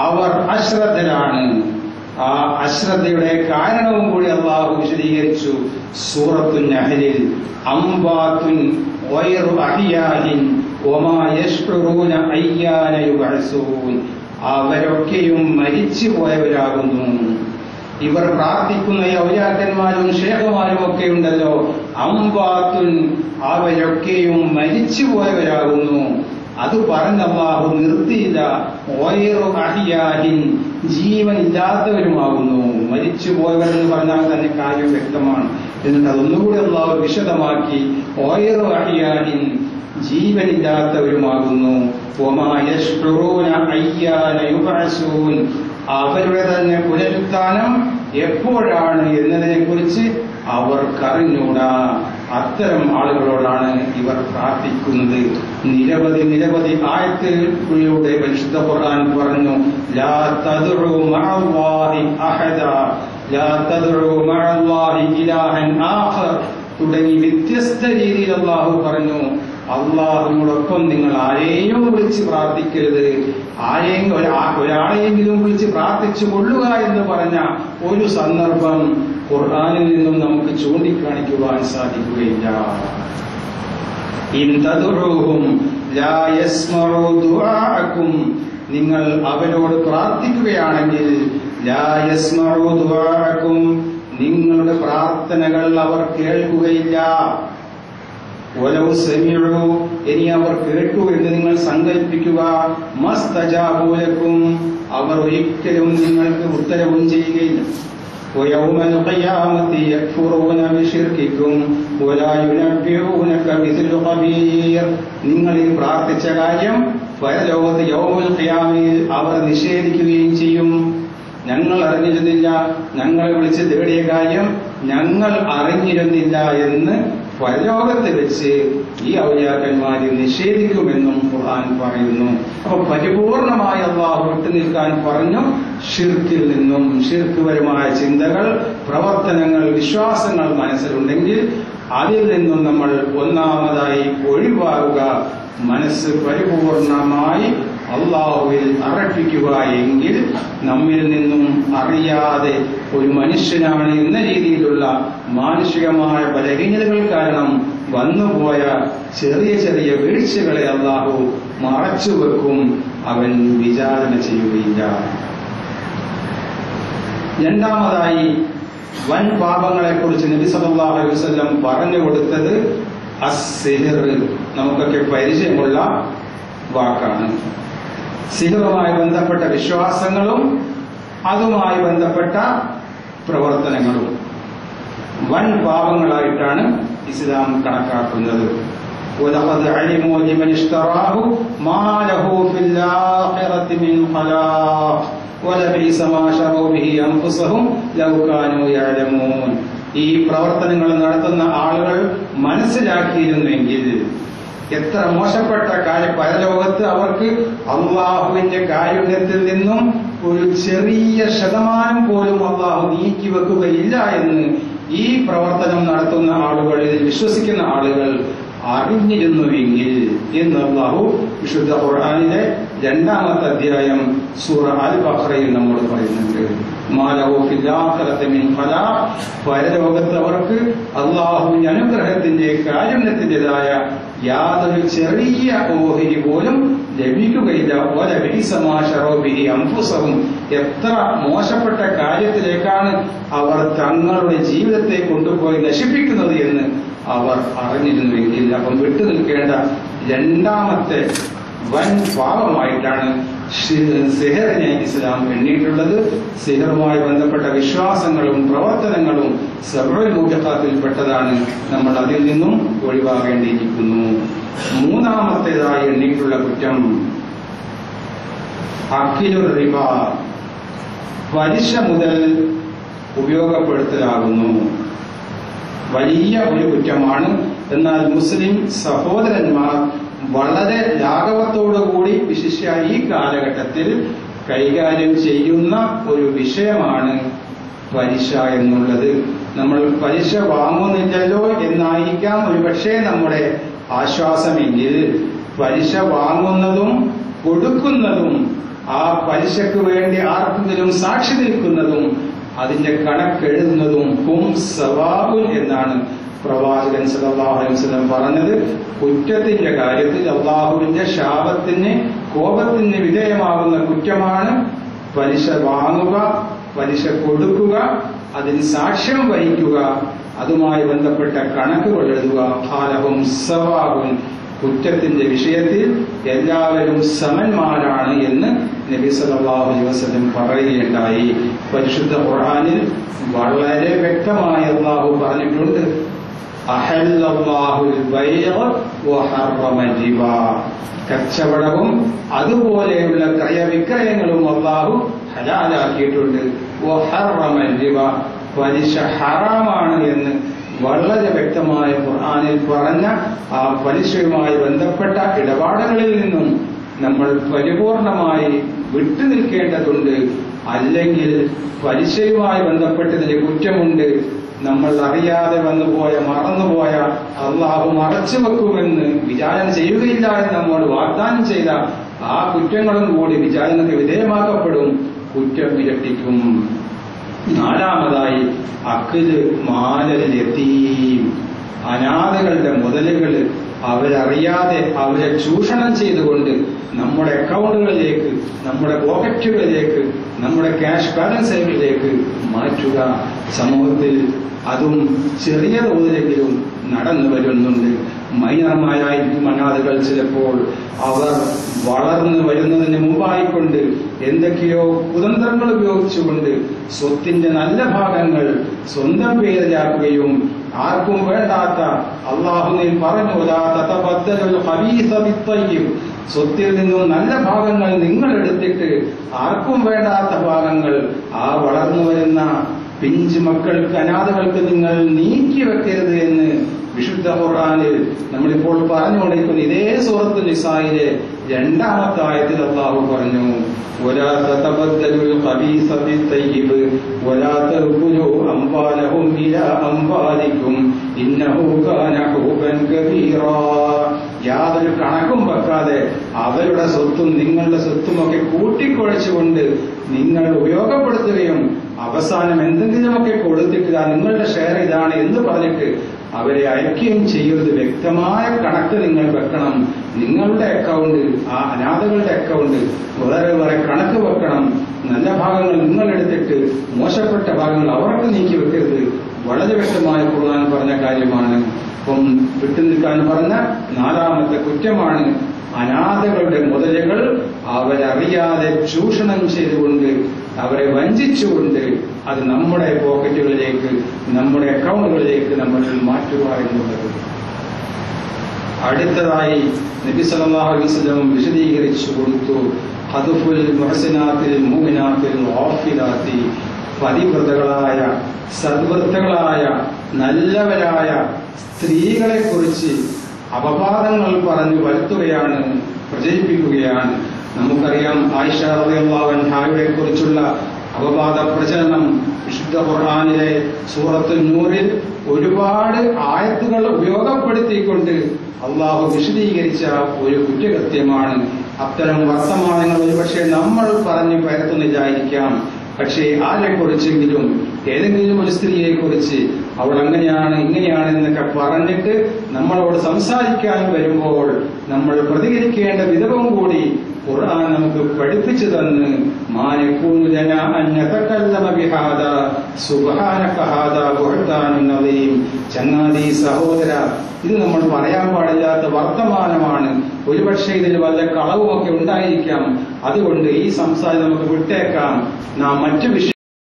അവർ അശ്രദ്ധരാണ്. ആ അശ്രദ്ധയുടെ കാരണവും കൂടി അള്ളാഹു വിശദീകരിച്ചു സൂറത്തുൻ നഹ്ലിൽ. അംബാത്തുൻ ഗൈറു അഹ്യാഇൻ വമാ യശ്ഉറൂന അയ്യാന യുബഅസൂൻ. അവരൊക്കെയും മരിച്ചു പോയവരാകുന്നു. ഇവർ പ്രാർത്ഥിക്കുന്ന ഈ ഔലിയാക്കന്മാരും ശേഖന്മാരും ഒക്കെ ഉണ്ടല്ലോ, അംബാത്തുൻ, അവരൊക്കെയും മരിച്ചു പോയവരാകുന്നു. അത് പറഞ്ഞ അല്ലാഹു നിർത്തിയില്ല. ഗൈറു അഹ്യാഇൻ, ജീവനില്ലാത്തവരുമാകുന്നു. മരിച്ചു പോയവരെന്ന് പറഞ്ഞാൽ തന്നെ കാര്യം വ്യക്തമാണ്. എന്നിട്ട് അതൊന്നുകൂടി അല്ലാഹു വിശദമാക്കി. ഗൈറു അഹ്യാഇൻ, ജീവനില്ലാത്തവരുമാകുന്നു. വമാ യശ്ഉറൂന അയ്യാന യുബഅസൂൻ, അവരുടെ തന്നെ പുനരുത്ഥാനം എപ്പോഴാണ് എന്നതിനെ കുറിച്ച് അവർക്കറിഞ്ഞൂടാ. അത്തരം ആളുകളോടാണ് ഇവർ പ്രാർത്ഥിക്കുന്നത്. നിരവധി ആയത്തുകളിലൂടെ പരിശുദ്ധ ഖുർആൻ പറഞ്ഞു, ലാ തദ്ഉ മഅല്ലാഹി അഹദാ, ലാ തദ്ഉ മഅല്ലാഹി ഇലാഹൻ ആഖർ തുടങ്ങി വ്യത്യസ്ത രീതിയിൽ അല്ലാഹു പറഞ്ഞു, അള്ളാഹുവിനോടൊപ്പം നിങ്ങൾ ആരെയും വിളിച്ച് പ്രാർത്ഥിക്കരുത്. ഒരാളെയെങ്കിലും വിളിച്ച് പ്രാർത്ഥിച്ചു കൊള്ളുക എന്ന് പറഞ്ഞ ഒരു സന്ദർഭം ഖുർആനിൽ നിന്നും നമുക്ക് ചൂണ്ടിക്കാണിക്കുവാൻ സാധിക്കുകയില്ല. ഇൻ തദ്ഉഹും ലാ യസ്മഉ ദുആഅക്കും, നിങ്ങൾ അവരോട് പ്രാർത്ഥിക്കുകയാണെങ്കിൽ ലാ യസ്മഉ ദുആഅക്കും, നിങ്ങളുടെ പ്രാർത്ഥനകൾ അവർ കേൾക്കുകയില്ല. വലൗ സമിഉ, ഇനി അവർ കേട്ടു എന്ന് നിങ്ങൾ സങ്കല്പിക്കുക. മസ്തജാബു ലക്കും, അവർ ഒരിക്കലും നിങ്ങൾക്ക് ഉത്തരവും ചെയ്യുകയില്ല. വയൗമൽ ഖിയാമത്തി യക്ഫുറൂന ബിശിർകിക്കും വലാ യുനബ്ബിഊനക മിസ്ലു ഖബീർ. നിങ്ങൾ ഈ പ്രാർത്ഥിച്ച കാര്യം പരലോകത്ത് യൗമുൽ ഖിയാമയിൽ അവർ നിഷേധിക്കുകയും ചെയ്യും. ഞങ്ങൾ അറിഞ്ഞിരുന്നില്ല, ഞങ്ങളെ വിളിച്ച് തേടിയ കാര്യം ഞങ്ങൾ അറിഞ്ഞിരുന്നില്ല എന്ന് പരലോകത്ത് വെച്ച് ഈ ഔലിയാക്കന്മാരെ നിഷേധിക്കുമെന്നും ഖുർആൻ പറയുന്നു. അപ്പൊ പരിപൂർണമായി അല്ലാഹു വിട്ടുനിൽക്കാൻ പറഞ്ഞു. ഷിർക്കിൽ നിന്നും, ഷിർക്ക്പരമായ ചിന്തകൾ, പ്രവർത്തനങ്ങൾ, വിശ്വാസങ്ങൾ മനസ്സിലുണ്ടെങ്കിൽ അതിൽ നിന്നും നമ്മൾ ഒന്നാമതായി ഒഴിവാകുക. മനസ്സ് പരിപൂർണമായി അള്ളാഹുവിൽ അർപ്പിക്കുക എങ്കിൽ നമ്മിൽ നിന്നും അറിയാതെ ഒരു മനുഷ്യനാണ് എന്ന രീതിയിലുള്ള മാനുഷികമായ ബലഹീനതകൾ കാരണം വന്നുപോയ ചെറിയ വീഴ്ചകളെ അള്ളാഹു മറച്ചുവെക്കും. അവൻ വിചാരണ ചെയ്യുകയില്ല. രണ്ടാമതായി വൻ പാപങ്ങളെ കുറിച്ച് നബി സല്ലല്ലാഹു അലൈഹി വസല്ലം പറഞ്ഞു കൊടുത്തത് അസ്സിഹ്ർ. നമുക്കൊക്കെ പരിചയമുള്ള വാക്കാണ്. സിഹറുമായി ബന്ധപ്പെട്ട വിശ്വാസങ്ങളും അതുമായി ബന്ധപ്പെട്ട പ്രവർത്തനങ്ങളും വൻ പാപങ്ങളായിട്ടാണ് ഇസ്ലാം കണക്കാക്കുന്നത്. وَلَقَدْ عَلِمُوا لِمَنِ اشْتَرَاهُ مَا لَهُ فِي الْآخِرَةِ مِنْ خَلَاقٍ وَلَبِئْسَ مَا شَرَوْا بِهِ أَنفُسَهُمْ لَوْ كَانُوا يَعْلَمُونَ. ഈ പ്രവർത്തനങ്ങൾ നടത്തുന്ന ആളുകൾ മനസ്സിലാക്കിയിരുന്നെങ്കിൽ എത്ര മോശപ്പെട്ട കാര്യം. പരലോകത്ത് അവർക്ക് അള്ളാഹുവിന്റെ കാരുണ്യത്തിൽ നിന്നും ഒരു ചെറിയ ശതമാനം പോലും അള്ളാഹു നീക്കി വെക്കുകയില്ല എന്ന് ഈ പ്രവർത്തനം നടത്തുന്ന ആളുകൾ, ഇതിൽ വിശ്വസിക്കുന്ന ആളുകൾ അറിഞ്ഞിരുന്നുവെങ്കിൽ എന്ന് അല്ലാഹു വിശുദ്ധ ഖുർആനിലെ 2-ാമത്തെ അധ്യായം സൂറ അൽ ബഖറയിൽ നമ്മോട് പറയുന്നുണ്ട്. മാലഹു ഫിൽ ആഖിറതി മിൻ ഖലാഖ്, പരലോകത്ത് അവർക്ക് അല്ലാഹുവിന്റെ അനുഗ്രഹത്തിന്റെ കാരുണ്യത്തിൻ്റെതായ യാതൊരു ചെറിയ ഓഹരി പോലും ലഭിക്കുകയില്ല. വലബിഇസ മാ ശറൗ ബിഹി അൻഫുസഹും, എത്ര മോശപ്പെട്ട കാര്യത്തിലേക്കാണ് അവർ തങ്ങളുടെ ജീവിതത്തെ കൊണ്ടുപോയി നശിപ്പിക്കുന്നത് എന്ന് അവർ അറിഞ്ഞിരുന്നുവെങ്കിൽ. അപ്പം വിട്ടുനിൽക്കേണ്ട രണ്ടാമത്തെ വൻ പാപമായിട്ടാണ് സിഹറിനെ ഇസ്ലാം എണ്ണിയിട്ടുള്ളത്. സിഹറുമായി ബന്ധപ്പെട്ട വിശ്വാസങ്ങളും പ്രവർത്തനങ്ങളും സബഉൽ മൂബിഖാത്തിൽപ്പെട്ടതാണ്. നമ്മൾ അതിൽ നിന്നും ഒഴിവാകേണ്ടിയിരിക്കുന്നു. മൂന്നാമത്തേതായി എണ്ണിയിട്ടുള്ള കുറ്റം അക്കിലുർ റിബ, പലിശ മുതൽ ഉപയോഗപ്പെടുത്തലാകുന്നു. വലിയ ഒരു കുറ്റമാണ്. എന്നാൽ മുസ്ലിം സഹോദരന്മാർ വളരെ ലാഘവത്തോടുകൂടി വിശിഷ്യ ഈ കാലഘട്ടത്തിൽ കൈകാര്യം ചെയ്യുന്ന ഒരു വിഷയമാണ് പലിശ എന്നുള്ളത്. നമ്മൾ പലിശ വാങ്ങുന്നില്ലല്ലോ എന്നായിരിക്കാം ഒരുപക്ഷെ നമ്മുടെ ആശ്വാസമെങ്കിൽ പലിശ വാങ്ങുന്നതും കൊടുക്കുന്നതും ആ പലിശക്ക് വേണ്ടി ആർക്കെങ്കിലും സാക്ഷി നിൽക്കുന്നതും അതിന്റെ കണക്കെഴുതുന്നതും ഹും സവാഉൻ എന്നാണ് പ്രവാചകൻ സല്ലല്ലാഹു അലൈഹി വസല്ലം പറഞ്ഞത്. കുറ്റത്തിന്റെ കാര്യത്തിൽ അല്ലാഹുവിന്റെ ശാപത്തിന് കോപത്തിന് വിധേയമാകുന്ന കുറ്റമാണ് പലിശ വാങ്ങുക, പലിശ കൊടുക്കുക, അതിന് സാക്ഷ്യം വഹിക്കുക, അതുമായി ബന്ധപ്പെട്ട കണക്കുകൾ എഴുതുക. ഖാലഹും സവാഉൻ, കുറ്റത്തിന്റെ വിഷയത്തിൽ എല്ലാവരും സമന്മാരാണ് എന്ന് നബി സല്ലല്ലാഹു അലൈഹി വസല്ലം പറയുകയുണ്ടായി. പരിശുദ്ധ ഖുർആനിൽ വളരെ വ്യക്തമായി അല്ലാഹു പറഞ്ഞിട്ടുണ്ട്, അഹല്ലല്ലാഹുൽ ബൈഅ വഹറമ റിബ, കച്ചവടവും അതുപോലെയുള്ള ക്രയവിക്രയങ്ങളും അല്ലാഹു ഹലാലാക്കിയിട്ടുണ്ട്. വഹറമ റിബ, പലിശ ഹറാമാണ് എന്ന് വളരെ വ്യക്തമായ ഖുർആനിൽ പറഞ്ഞ ആ പലിശയുമായി ബന്ധപ്പെട്ട ഇടപാടുകളിൽ നിന്നും നമ്മൾ പരിപൂർണമായി വിട്ടുനിൽക്കേണ്ടതുണ്ട്. അല്ലെങ്കിൽ പലിശയുമായി ബന്ധപ്പെട്ടതിന് കുറ്റമുണ്ട്. നമ്മൾ അറിയാതെ വന്നുപോയ മറന്നുപോയ അള്ളാഹു മറച്ചു വെക്കുമെന്ന് വിചാരണ ചെയ്യുകയില്ല എന്ന് നമ്മോട് വാഗ്ദാനം ചെയ്ത ആ കുറ്റങ്ങളും കൂടി വിചാരണയ്ക്ക് വിധേയമാക്കപ്പെടും, കുറ്റം ഇരട്ടിക്കും. നാലാമതായി അഖ്ദ് മാലൽ യതീം, അനാഥകളുടെ മുതലുകൾ അവരറിയാതെ അവരെ ചൂഷണം ചെയ്തുകൊണ്ട് നമ്മുടെ അക്കൗണ്ടുകളിലേക്ക്, നമ്മുടെ പോക്കറ്റുകളിലേക്ക്, നമ്മുടെ ക്യാഷ് ബാലൻസുകളിലേക്ക് മാറ്റുക. സമൂഹത്തിൽ അതും ചെറിയ തോതിലെങ്കിലും നടന്നു വരുന്നുണ്ട്. മൈനർമാരായിരിക്കും അനാഥകൾ. ചിലപ്പോൾ അവർ വളർന്നു വരുന്നതിന് മുമ്പായിക്കൊണ്ട് എന്തൊക്കെയോ കുതന്ത്രങ്ങൾ ഉപയോഗിച്ചുകൊണ്ട് സ്വത്തിന്റെ നല്ല ഭാഗങ്ങൾ സ്വന്തം പേരിലാക്കുകയും ആർക്കും വേണ്ടാത്ത, അല്ലാഹുവിൽ പറഞ്ഞു, ലാ തതബദ്ദലുൽ ഖബീസ ബിത്തയ്യിബ്, സ്വത്തിൽ നിന്നും നല്ല ഭാഗങ്ങൾ നിങ്ങൾ എടുത്തിട്ട് ആർക്കും വേണ്ടാത്ത ഭാഗങ്ങൾ ആ വളർന്നു വരുന്ന പിഞ്ചു മക്കൾക്ക്, അനാഥകൾക്ക് നിങ്ങൾ നീക്കി വെക്കരുത് എന്ന് വിശുദ്ധ ഖുർആനിൽ നമ്മളിപ്പോൾ പറഞ്ഞുകൊണ്ടിരിക്കുന്ന ഇതേ സൂറത്തുൽ നിസായിലെ 2-ാമത്തെ ആയത്തിൽ അല്ലാഹു പറഞ്ഞു, വലാ തതബദ്ദലുൽ ഖബീസ ബിത്തയ്യിബ് വലാ തഅകുലു അംവാലഹും ഇലാ അംവാലിക്കും ഇന്നഹു കാന ഹുബൻ കബീറാ. യാതൊരു കണക്കും വെക്കാതെ അവരുടെ സ്വത്തും നിങ്ങളുടെ സ്വത്തുമൊക്കെ കൂട്ടിക്കുഴച്ചുകൊണ്ട് നിങ്ങൾ ഉപയോഗപ്പെടുത്തുകയും അവസാനം എന്തെങ്കിലുമൊക്കെ കൊടുത്തിട്ട് നിങ്ങളുടെ ഷെയർ ഇതാണ് എന്ന് പറഞ്ഞിട്ട് അവരെ അയക്കുകയും ചെയ്യരുത്. വ്യക്തമായ കണക്ക് നിങ്ങൾ വെക്കണം. നിങ്ങളുടെ അക്കൗണ്ട്, ആ അനാഥകളുടെ അക്കൗണ്ട് വളരെ കണക്ക് വെക്കണം. നല്ല ഭാഗങ്ങൾ നിങ്ങൾ എടുത്തിട്ട് മോശപ്പെട്ട ഭാഗങ്ങൾ അവർക്ക് നീക്കി വെക്കരുത്. വളരെ വ്യക്തമായ ഖുർആൻ പറഞ്ഞ കാര്യമാണ്. അപ്പം വിട്ടുനിൽക്കാൻ പറഞ്ഞ 4-ാമത്തെ കുറ്റമാണ് അനാഥകളുടെ മുതലുകൾ അവരറിയാതെ ചൂഷണം ചെയ്തുകൊണ്ട്, അവരെ വഞ്ചിച്ചുകൊണ്ട് അത് നമ്മുടെ പോക്കറ്റുകളിലേക്ക്, നമ്മുടെ അക്കൗണ്ടുകളിലേക്ക് നമ്മൾ മാറ്റുക എന്നുള്ളത്. അടുത്തതായി നബി സല്ലല്ലാഹു അലൈഹി വസല്ലം വിശദീകരിച്ചു കൊടുത്തു, ഖദ്ഫുൽ മുഹ്സിനാത്തിൽ മുഅ്മിനാത്തിൽ ഗാഫിലാത്തി, പതിവ്രതകളായ സദ്വൃത്തകളായ നല്ലവരായ സ്ത്രീകളെ കുറിച്ച് അപവാദങ്ങൾ പറഞ്ഞു വരുത്തുകയാണ്, പ്രചരിപ്പിക്കുകയാണ്. നമുക്കറിയാം ആയിഷ റളിയല്ലാഹു അൻഹായെ കുറിച്ചുള്ള അപവാദ പ്രചരണം വിശുദ്ധ ഖുർആനിലെ സൂറത്തുൽ നൂറിൽ ഒരുപാട് ആയത്തുകൾ ഉപയോഗപ്പെടുത്തിക്കൊണ്ട് അള്ളാഹു വിശദീകരിച്ച ഒരു കുറ്റകൃത്യമാണ്. അത്തരം വർത്തമാനങ്ങൾ ഒരുപക്ഷെ നമ്മൾ പറഞ്ഞു പരത്തുന്നില്ലായിരിക്കാം. പക്ഷേ ആരെക്കുറിച്ചെങ്കിലും, ഏതെങ്കിലും ഒരു സ്ത്രീയെ കുറിച്ച് അവൾ അങ്ങനെയാണ് ഇങ്ങനെയാണ് എന്നൊക്കെ പറഞ്ഞിട്ട് നമ്മളോട് സംസാരിക്കാൻ വരുമ്പോൾ നമ്മൾ പ്രതികരിക്കേണ്ട വിധവും കൂടി ഖുർആൻ നമുക്ക് പഠിപ്പിച്ചു തന്ന്, മാനകൂനു ലനാ അൻ നതകല്ലമ ബിഹാദാ സുബ്ഹാനക ഹാദാ ബുഹ്താനുൻ അദീം. ചങ്ങാതി, സഹോദര, ഇത് നമ്മൾ പറയാൻ പാടില്ലാത്ത വർത്തമാനമാണ്. ഒരുപക്ഷെ ഇതിൽ വല്ല കളവുമൊക്കെ ഉണ്ടായിരിക്കാം. അതുകൊണ്ട് ഈ സംസാരം നമുക്ക് വിട്ടേക്കാം. നാം മറ്റു